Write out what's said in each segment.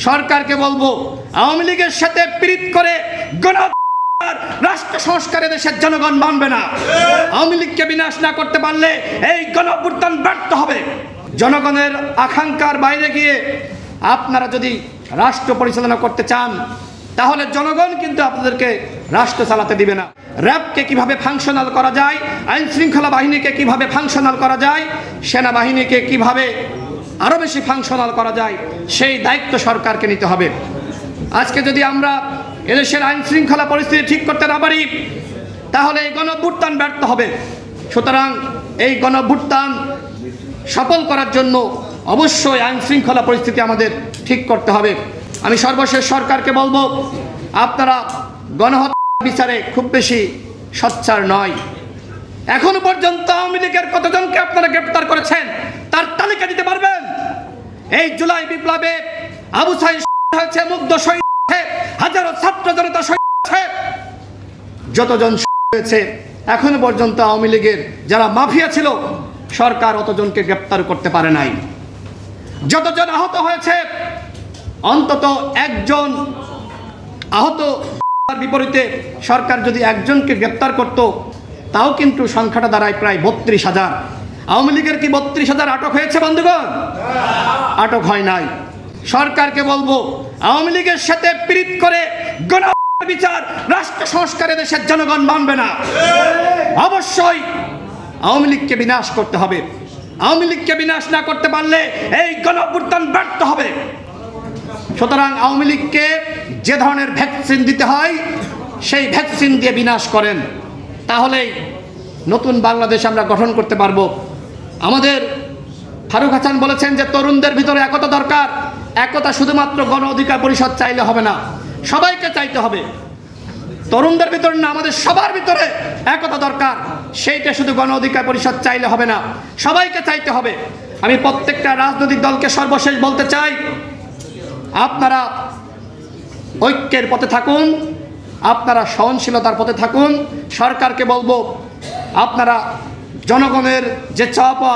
সরকারকে বলবো, আওয়ামী লীগের সাথে পীড়িত করে রাষ্ট্র সংস্কারে দেশের জনগণ মানবে না। আওয়ামী লীগকে বিনাশ না করতে পারলে এই গণঅভ্যুত্থান ব্যর্থ হবে। জনগণের আকাঙ্ক্ষার বাইরে গিয়ে আপনারা যদি রাষ্ট্র পরিচালনা করতে চান, তাহলে জনগণ কিন্তু আপনাদেরকে রাষ্ট্র চালাতে দিবে না। র্যাবকে কিভাবে ফাংশনাল করা যায়, আইন শৃঙ্খলা বাহিনীকে কিভাবে ফাংশনাল করা যায়, সেনাবাহিনীকে কিভাবে আরও বেশি ফাংশনাল করা যায়, সেই দায়িত্ব সরকারকে নিতে হবে। আজকে যদি আমরা এদেশের আইন শৃঙ্খলা পরিস্থিতি ঠিক করতে না পারি, তাহলে এই গণঅভ্যুত্থান ব্যর্থ হবে। সুতরাং এই গণঅভ্যুত্থান সফল করার জন্য অবশ্যই আইন শৃঙ্খলা পরিস্থিতি আমাদের ঠিক করতে হবে। আমি সর্বশেষ সরকারকে বলবো, আপনারা গণহত্যা বিচারে খুব বেশি সোচ্চার নয়। এখনো পর্যন্ত আওয়ামী লীগের কতজনকে আপনারা গ্রেপ্তার করেছেন তার তালিকা দিতে পারবেন? এই জুলাই বিপ্লবে আবু সাঈদ হয়েছে, মুগ্ধ শহীদ হয়েছে, হাজারো ছাত্র জনতা শহীদ হয়েছে, যতজন হয়েছে এখনো পর্যন্ত আওয়ামী লীগের যারা মাফিয়া ছিল সরকার অতজনকে গ্রেপ্তার করতে পারে নাই। যতজন আহত হয়েছে, অন্তত একজন আহত বিপরীতে সরকার যদি একজনকে গ্রেপ্তার করত, তাও কিন্তু সংখ্যাটা দাঁড়ায় প্রায় 32,000। আওয়ামী লীগের কি 32,000 আটক হয়েছে বন্ধুগণ? আটক হয় নাই। সরকারকে বলবো, আওয়ামী লীগের সাথে পীড়িত করে বিচার রাষ্ট্র সংস্কারে দেশের জনগণ মানবে না। অবশ্যই আওয়ামী লীগকে বিনাশ করতে হবে। আওয়ামী লীগকে বিনাশ না করতে পারলে এই গণঅভ্যুত্থান ব্যর্থ হবে। সুতরাং আওয়ামী লীগকে যে ধরনের ভ্যাকসিন দিতে হয় সেই ভ্যাকসিন দিয়ে বিনাশ করেন, তাহলেই নতুন বাংলাদেশ আমরা গঠন করতে পারবো। আমাদের ফারুক হাসান বলেছেন যে তরুণদের ভিতরে একতা দরকার। একতা শুধুমাত্র গণ অধিকার পরিষদ চাইলে হবে না, সবাইকে চাইতে হবে। তরুণদের ভিতরে না, আমাদের সবার ভিতরে একতা দরকার। সেইটা শুধু গণ অধিকার পরিষদ চাইলে হবে না, সবাইকে চাইতে হবে। আমি প্রত্যেকটা রাজনৈতিক দলকে সর্বশেষ বলতে চাই, আপনারা ঐক্যের পথে থাকুন, আপনারা সহনশীলতার পথে থাকুন। সরকারকে বলবো, আপনারা জনগণের যে চাওয়া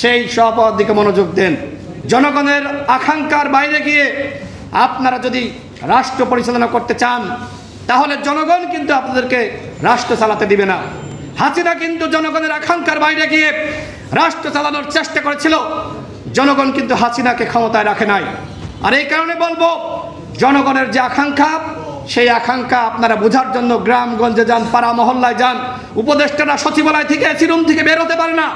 সেই চাওয়ার দিকে মনোযোগ দেন। জনগণের আকাঙ্ক্ষার বাইরে গিয়ে আপনারা যদি রাষ্ট্র পরিচালনা করতে চান, তাহলে জনগণ কিন্তু আপনাদেরকে রাষ্ট্র চালাতে দিবে না। হাসিনা কিন্তু জনগণের আকাঙ্ক্ষার বাইরে গিয়ে রাষ্ট্র চালানোর চেষ্টা করেছিল, জনগণ কিন্তু হাসিনাকে ক্ষমতায় রাখে নাই। আর এই কারণে বলবো, জনগণের যে আকাঙ্ক্ষা, সেই আকাঙ্ক্ষা আপনারা বোঝার জন্য গ্রামগঞ্জে যান, পাড়া মহল্লায় যান। উপদেষ্টারা সচিবালয় থেকে, এসি রুম থেকে বের হতে পারে না।